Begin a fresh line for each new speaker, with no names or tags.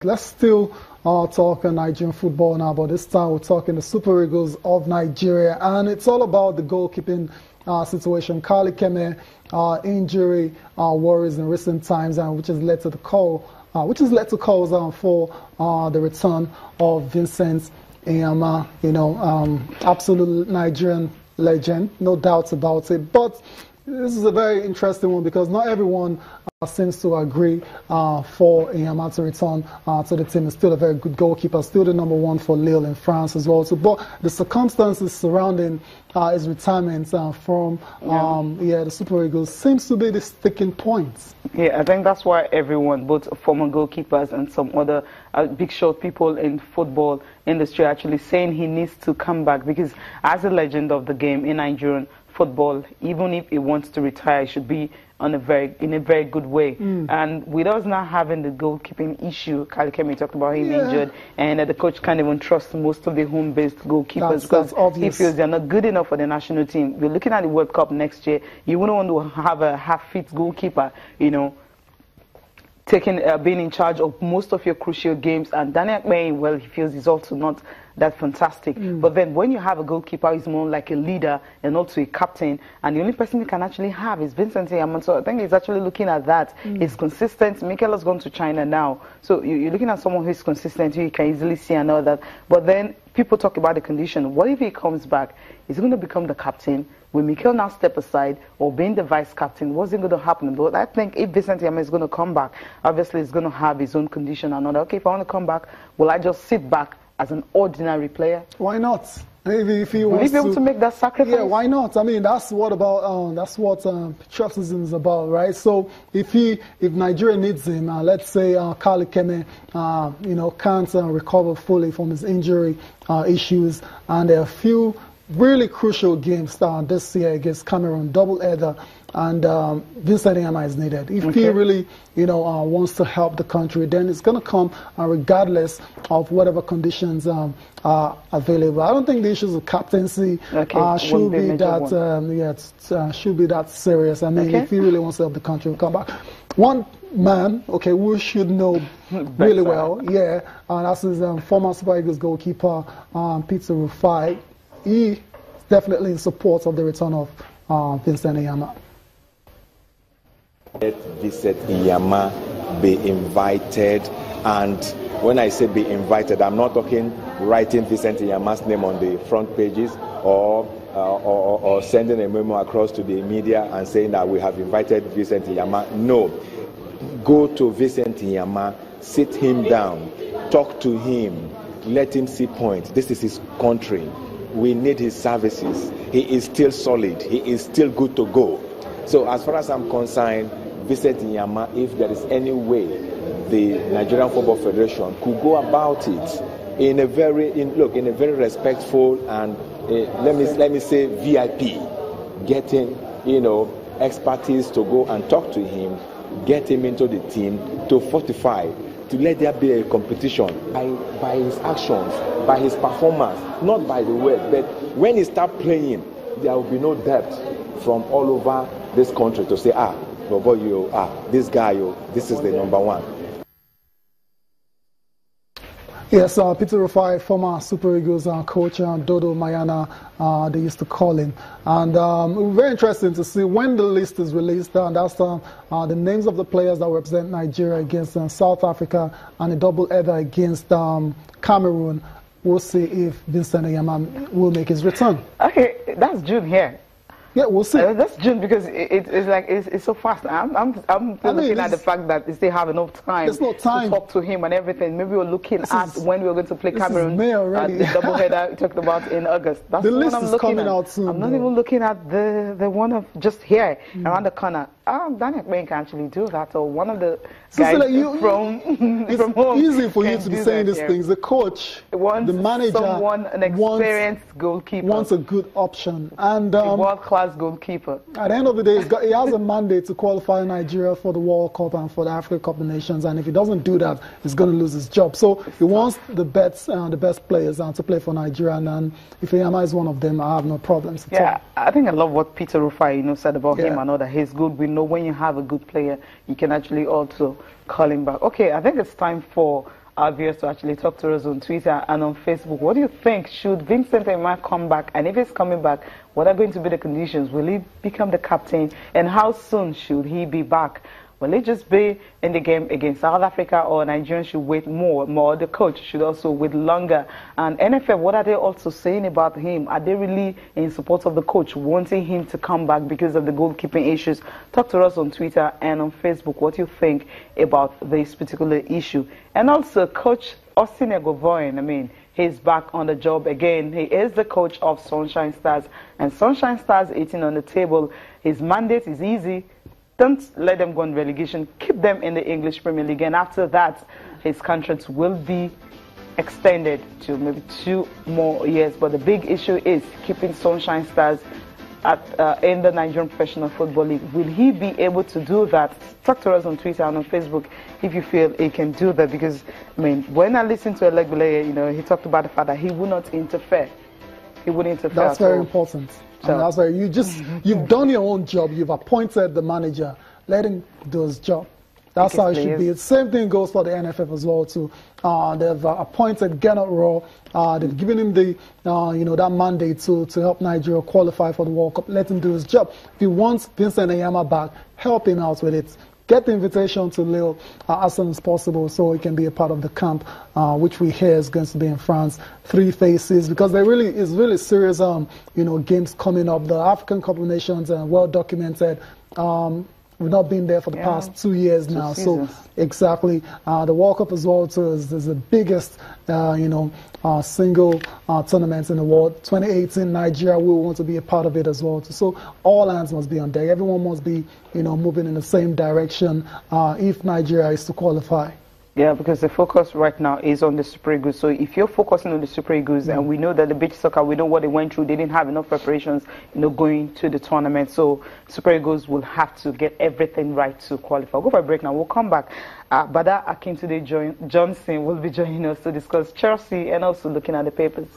let's still talk Nigerian football now, but this time we're talking the Super Eagles of Nigeria, and it's all about the goalkeeping situation. Kali Keme injury worries in recent times, and which has led to calls for the return of Vincent Enyeama, absolute Nigerian legend, no doubts about it. But this is a very interesting one because not everyone seems to agree for Enyeama to return to the team. He's still a very good goalkeeper, still the #1 for Lille in France as well. So, but the circumstances surrounding his retirement from the Super Eagles seems to be the sticking point.
Yeah, I think that's why everyone, both former goalkeepers and some other big shot people in football industry, are actually saying he needs to come back, because as a legend of the game in Nigerian football, even if he wants to retire, it should be in a very good way. And with us not having the goalkeeping issue, Kali Keme talked about him injured, and the coach can't even trust most of the home-based goalkeepers because he feels they're not good enough for the national team. We're looking at the World Cup next year. You wouldn't want to have a half-fit goalkeeper, being in charge of most of your crucial games. And Daniel May, well, he feels he's also not that fantastic. But then when you have a goalkeeper who's more like a leader and also a captain, and the only person you can actually have is Vincent Enyeama, so I think he's actually looking at that. He's consistent. Mikel has gone to China now, so you're looking at someone who's consistent, who you can easily see and all that. But then people talk about the condition. What if he comes back? Is he going to become the captain? Will Mikel now step aside, or being the vice captain? What's going to happen? But I think if Vincent Enyeama is going to come back, obviously he's going to have his own condition and all that. Okay, if I want to come back, will I just sit back as an ordinary player?
Why not? Maybe if he wants
be able to make that sacrifice.
Yeah, why not? I mean, that's what patriotism is about, right? So if Nigeria needs him, let's say Kali Keme, can't recover fully from his injury issues, and there are a few really crucial games this year against Cameroon, double-header, and Vincent Enyeama is needed. If he really, wants to help the country, then it's going to come regardless of whatever conditions are available. I don't think the issues of captaincy should be that should be that serious. I mean, if he really wants to help the country, we'll come back. One man, we should know really well, and that's his former Super Eagles goalkeeper, Peter Rufai. He definitely in support of the return of Vincent Enyeama.
Let Vincent Enyeama be invited, and when I say be invited, I'm not talking writing Vincent Enyeama's name on the front pages or sending a memo across to the media and saying that we have invited Vincent Enyeama. No, go to Vincent Enyeama, sit him down, talk to him, let him see points. This is his country. We need his services. He is still solid. He is still good to go. So as far as I'm concerned, Vincent Enyeama, if there is any way the Nigerian Football Federation could go about it in a very respectful and let me say VIP, getting expertise to go and talk to him, get him into the team to fortify, to let there be a competition by his actions, by his performance, not by the word. But when he starts playing, there will be no depth from all over this country to say, this guy, this is the #1.
Yes, Peter Rufai, former Super Eagles coach, Dodo Mayana, they used to call him. And very interesting to see when the list is released. That's the names of the players that represent Nigeria against South Africa and a double-header against Cameroon. We'll see if Vincent Enyeama will make his return. Okay,
that's June here.
Yeah, we'll see.
That's June because it's so fast. I'm looking at the fact that they still have enough time to talk to him and everything. Maybe we're looking at when we're going to play Cameroon.
May already.
The doubleheader we talked about in August. That's
the list is coming out soon.
I'm not even looking at the one of just here around the corner. Daniel May can actually do that, or one of the guys from home.
It's easy for you to be saying these things. The coach, the manager,
an experienced goalkeeper
wants a good option, and
a world-class goalkeeper.
At the end of the day, he has a mandate to qualify Nigeria for the World Cup and for the Africa Cup of Nations, and if he doesn't do that, he's going to lose his job. So he wants the best players to play for Nigeria, and if Enyeama is one of them, I have no problems at all.
I think I love what Peter Rufai said about him and all that. He's good. We know when you have a good player, you can actually also call him back. Okay, I think it's time for our viewers to actually talk to us on Twitter and on Facebook. What do you think? Should Vincent Enyeama come back? And if he's coming back, what are going to be the conditions? Will he become the captain? And how soon should he be back? Will he just be in the game against South Africa, or Nigerians should wait more? The coach should also wait longer. And NFF, what are they also saying about him? Are they really in support of the coach, wanting him to come back because of the goalkeeping issues? Talk to us on Twitter and on Facebook what you think about this particular issue. And also, Coach Austin Egovoin, I mean, he's back on the job again. He is the coach of Sunshine Stars, and Sunshine Stars eating on the table. His mandate is easy. Don't let them go on relegation. Keep them in the English Premier League. And after that, his contract will be extended to maybe 2 more years. But the big issue is keeping Sunshine Stars in the Nigerian Professional Football League. Will he be able to do that? Talk to us on Twitter and on Facebook if you feel he can do that. Because, I mean, when I listened to Elegbele, you know, he talked about the fact that he will not interfere. He wouldn't interfere.
That's very important. So, that's why you've done your own job. You've appointed the manager. Let him do his job. That's how it should be. The same thing goes for the NFF as well too. They've appointed Gernot Rohr. They've given him the that mandate to help Nigeria qualify for the World Cup. Let him do his job. If he wants Vincent Enyeama back, help him out with it. Get the invitation to Lille as soon as possible so he can be a part of the camp, which we hear is going to be in France. 3 phases, because there really is really serious games coming up. The African Cup of Nations are well documented. We've not been there for the past 2 years now.
Seasons.
So exactly, the World Cup as well too is the biggest single tournament in the world. 2018, Nigeria will want to be a part of it as well too. So all hands must be on deck. Everyone must be moving in the same direction if Nigeria is to qualify.
Yeah, because the focus right now is on the Super Eagles. So if you're focusing on the Super Eagles, and we know that the beach soccer, we know what they went through. They didn't have enough preparations, going to the tournament. So Super Eagles will have to get everything right to qualify. We'll go for a break now. We'll come back. Bada Akintunde Johnson will be joining us to discuss Chelsea and also looking at the papers.